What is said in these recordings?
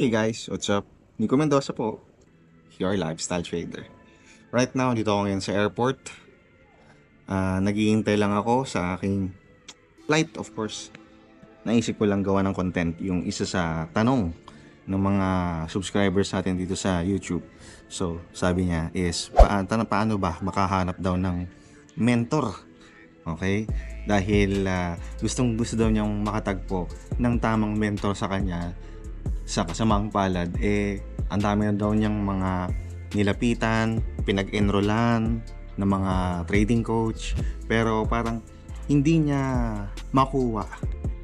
Hey guys, what's up? Nico Mendoza po, your lifestyle trader. Right now, dito ako ngayon sa airport. Naghihintay lang ako sa aking flight, of course. Naisip ko lang gawa ng content, yung isa sa tanong ng mga subscribers natin dito sa YouTube. So, sabi niya is, paano ba makahanap daw ng mentor? Okay? Dahil gustong gusto daw niyang makatagpo ng tamang mentor sa kanya sa kasamaang palad, ang dami na daw niyang mga nilapitan, pinag-enrollan ng mga trading coach, pero parang hindi niya makuha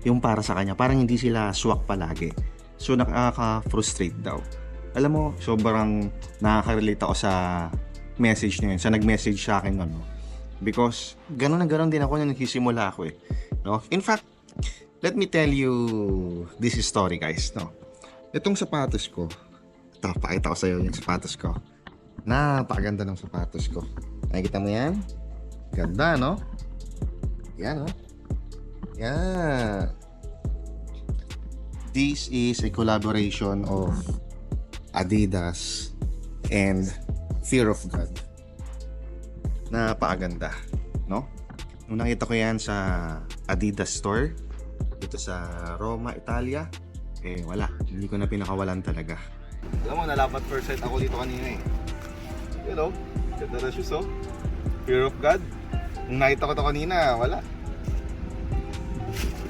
yung para sa kanya. Parang hindi sila swak palagi. So nakaka-frustrate daw. Alam mo, sobrang nakaka-relate ako sa message niya yun, sa nag-message sa akin ano. Because gano'n na gano'n din ako nung nagsisimula ako no? In fact, let me tell you this story guys, no? Itong sapatos ko, ito, pakita ko sa'yo yung sapatos ko. Napakaganda ng sapatos ko. Nakikita mo yan? Ganda, no? Yan, no? Yan. This is a collaboration of Adidas and Fear of God. Napakaganda, no? Nung nakita ko yan sa Adidas store, dito sa Roma, Italia, wala. Hindi ko na pinakawalan talaga. Alam mo, nalapat first sight ako dito kanina You know, ganda na shoes, Fear of God. Nung nakita ko to kanina, wala.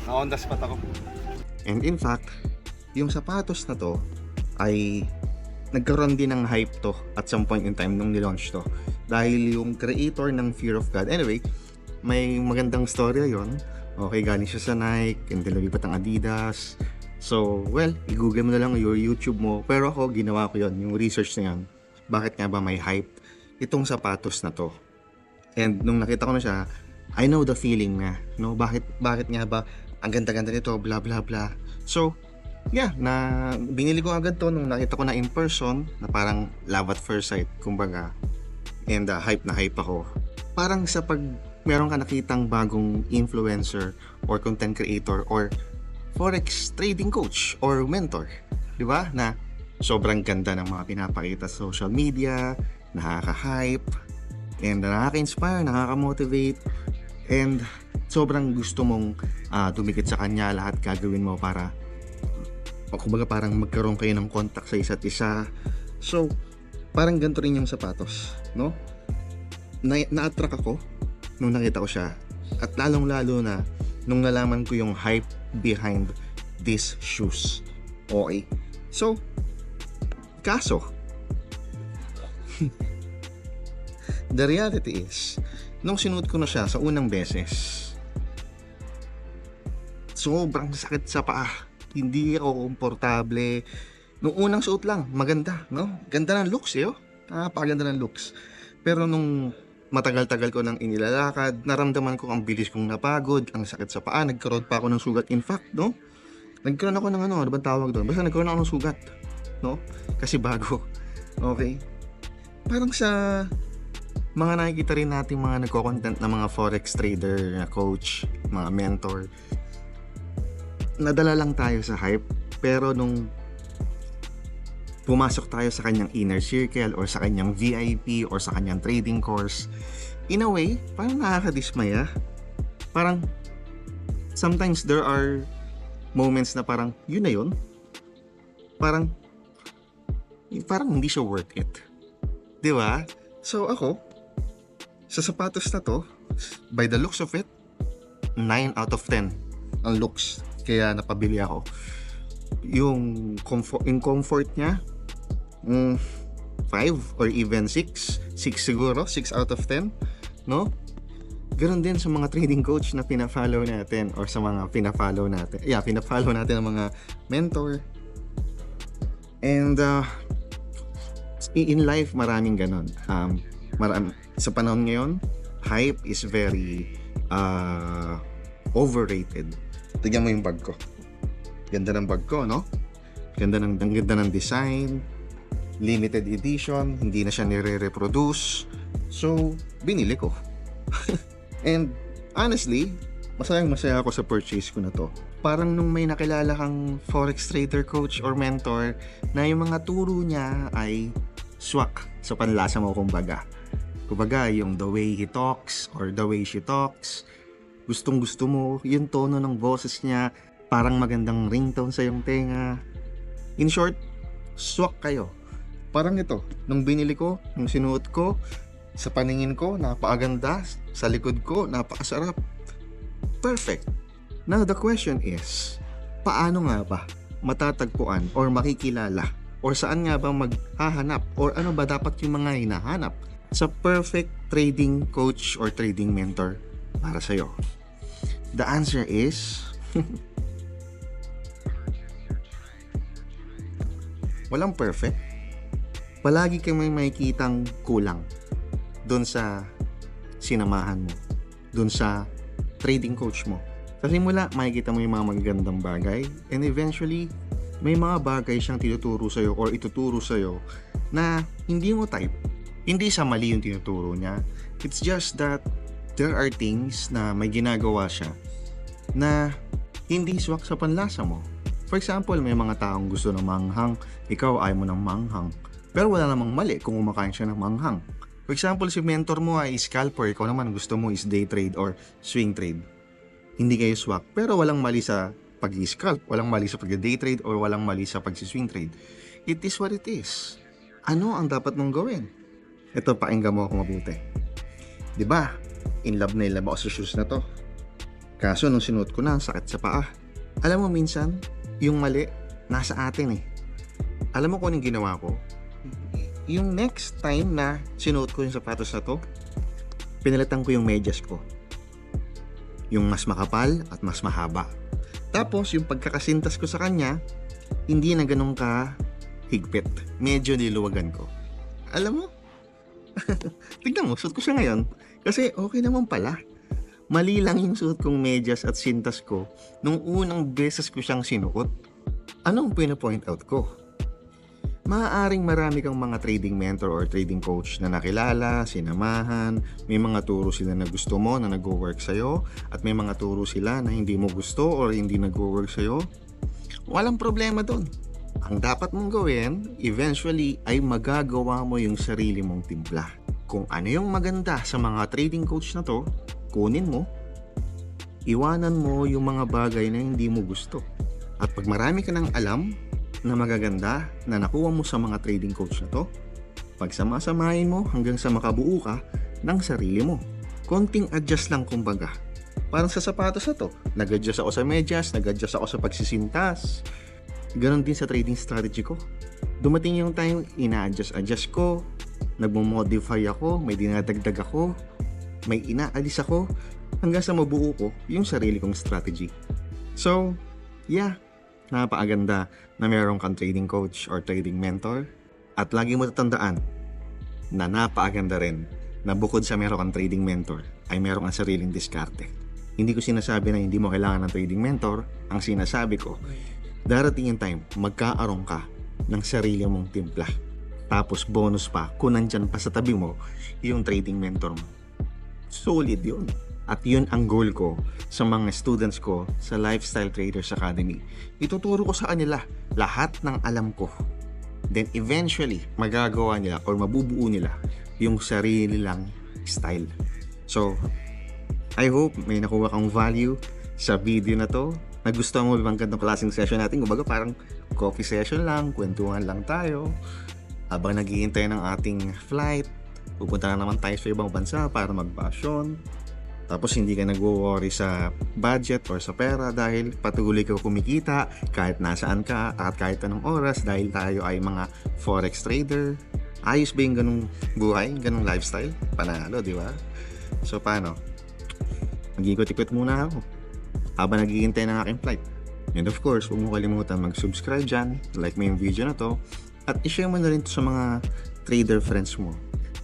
Na-on the spot ako. And in fact, yung sapatos na to ay nagkaroon din ng hype to at some point in time nung nilaunch to. Dahil yung creator ng Fear of God, anyway, may magandang storya yon. Okay, galing siya sa Nike, and then lumipat ang Adidas. So, well, i-google mo na lang yung YouTube mo. Pero ako, ginawa ko yon, yung research na yan. Bakit nga ba may hype itong sapatos na to? And nung nakita ko na siya, I know the feeling na, no? Bakit nga ba ang ganda-ganda nito, bla bla bla. So, yeah, binili ko agad to nung nakita ko na in person, na parang love at first sight, kumbaga. And hype na hype ako. Parang sa pag meron ka nakitang bagong influencer or content creator or forex trading coach or mentor, di ba? Na sobrang ganda ng mga pinapakita sa social media, nakaka-hype, and nakaka-inspire, nakaka-motivate, and sobrang gusto mong tumikit sa kanya, lahat gagawin mo para kumbaga parang magkaroon kayo ng contact sa isa't isa. So, parang ganito rin yung sapatos, no? Na-attract ako nung nakita ko siya, at lalong-lalo na nung nalaman ko yung hype behind these shoes. Okay? So, kaso, the reality is, nung sinuot ko na siya sa unang beses, sobrang sakit sa paa. Hindi ako komportable. Nung unang suot lang, maganda, no? Ganda ng looks, napakaganda ng looks. Pero nung matagal-tagal ko nang inilalakad, naramdaman ko ang bilis kong napagod, ang sakit sa paa, nagkaroon pa ako ng sugat. In fact, no? Nagkaroon ako ng ano bang tawag doon? Basta nagkaroon ako ng sugat, no? Kasi bago. Okay? Parang sa mga nakikita rin natin mga nagko-content na mga forex trader, na coach, mga mentor, nadala lang tayo sa hype, pero nung pumasok tayo sa kanyang inner circle or sa kanyang VIP or sa kanyang trading course, in a way, parang nakakadismaya. Parang sometimes there are moments na parang yun na yun. Parang hindi siya worth it. Di ba? So ako, sa sapatos na to, by the looks of it, 9 out of 10 ang looks. Kaya napabili ako. Yung comfort niya, 5 or even 6 siguro, 6 out of 10, no? Ganon din sa mga trading coach na pina-follow natin or sa mga pina-follow natin. Yeah, pina-follow natin ang mga mentor. And in life, maraming ganon. Sa panahon ngayon, hype is very overrated. Tignan mo yung bag ko. Ganda ng bag ko, no? Ganda ng design. Limited edition, hindi na siya nire-reproduce. So, binili ko. And honestly, Masayang-masaya ako sa purchase ko na to. Parang nung may nakilala kang forex trader, coach, or mentor na yung mga turo niya ay swak sa panlasa mo kumbaga. Kumbaga, yung the way he talks or the way she talks, gustong-gusto mo, yung tono ng boses niya, parang magandang ringtone sa iyong tenga. In short, swak kayo. Parang ito, nung binili ko, nung sinuot ko, sa paningin ko, napakaganda. Sa likod ko, napakasarap. Perfect. Now, the question is, paano nga ba matatagpuan or makikilala? Or saan nga ba maghahanap? Or ano ba dapat yung mga hinahanap sa perfect trading coach or trading mentor para sa'yo? The answer is walang perfect. Palagi kang may makikitang kulang doon sa sinamahan mo, doon sa trading coach mo. Sa simula, makikita mo yung mga magagandang bagay, and eventually may mga bagay siyang tinuturo sa'yo or ituturo sa'yo na hindi mo type. Hindi sa mali yung tinuturo niya. It's just that there are things na may ginagawa siya na hindi swak sa panlasa mo. For example, may mga taong gusto ng manghang, ikaw ayaw mo ng manghang. Pero wala namang mali kung kumakain siya ng manghang. For example, si mentor mo ay scalper, ikaw naman gusto mo is day trade or swing trade. Hindi kayo swak, pero walang mali sa pag-scalp, walang mali sa pag-day trade, or walang mali sa pag-swing trade. It is what it is. Ano ang dapat mong gawin? Ito, pakinggan mo ako mabuti. Diba? In love ako sa shoes na to. Kaso nung sinuot ko na, sakit sa paa. Alam mo minsan, yung mali, nasa atin eh. Alam mo kung anong ginawa ko? Yung next time na sinuot ko yung sapatos na to, pinalitan ko yung medyas ko. Yung mas makapal at mas mahaba. Tapos, yung pagkakasintas ko sa kanya, hindi na ganun ka higpit. Medyo niluwagan ko. Alam mo? Tignan mo, suot ko siya ngayon. Kasi okay naman pala. Mali lang yung suot kong medyas at sintas ko nung unang beses ko siyang sinuot. Anong pina-point out ko? Maaaring marami kang mga trading mentor or trading coach na nakilala, sinamahan, may mga turo sila na gusto mo na nag-work sa'yo, at may mga turo sila na hindi mo gusto or hindi nag-work sa'yo. Walang problema doon. Ang dapat mong gawin, eventually, ay magagawa mo yung sarili mong timpla. Kung ano yung maganda sa mga trading coach na to, kunin mo, iwanan mo yung mga bagay na hindi mo gusto. At pag marami ka ng alam na magaganda na nakuha mo sa mga trading coach na to, pagsama-samahin mo hanggang sa makabuo ka ng sarili mo. Konting adjust lang kumbaga. Parang sa sapatos na to, nag-adjust ako sa medyas, nag-adjust ako sa pagsisintas. Ganon din sa trading strategy ko. Dumating yung time, ina-adjust ko, nagmo-modify ako, may dinadagdag ako, may inaalis ako, hanggang sa mabuo ko yung sarili kong strategy. So, yeah, napakaganda na meron kang trading coach or trading mentor, at lagi mo tatandaan na napakaganda rin na bukod sa meron kang trading mentor ay meron kang sariling diskarte. Hindi ko sinasabi na hindi mo kailangan ng trading mentor. Ang sinasabi ko, darating yung time magkaaroon ka ng sarili mong timpla, tapos bonus pa kung nandyan pa sa tabi mo yung trading mentor mo. Solid yun. At yun ang goal ko sa mga students ko sa Lifestyle Traders Academy. Ituturo ko sa kanila lahat ng alam ko. Then eventually, magagawa nila or mabubuo nila yung sarili lang style. So, I hope may nakuha kang value sa video na to. Nagustuhan mo bang gandang klaseng session natin? Kumbaga parang coffee session lang, kwentuhan lang tayo. Habang naghihintay ng ating flight, pupunta na naman tayo sa ibang bansa para magbakasyon. Tapos hindi ka nagwo-worry sa budget or sa pera dahil patuloy ka kumikita kahit nasaan ka at kahit anong oras dahil tayo ay mga forex trader. Ayos ba yung ganung buhay, ganung lifestyle? Panalo, di ba? So paano? Mag-ikot-ikot muna ako habang naghihintay ng aking flight. And of course, huwag mo kalimutan mag-subscribe dyan, like mo yung video na to, at i-share mo na rin to sa mga trader friends mo.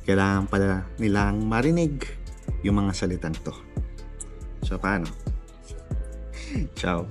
Kailangan pala nilang marinig yung mga salitang to. So, paano? Ciao.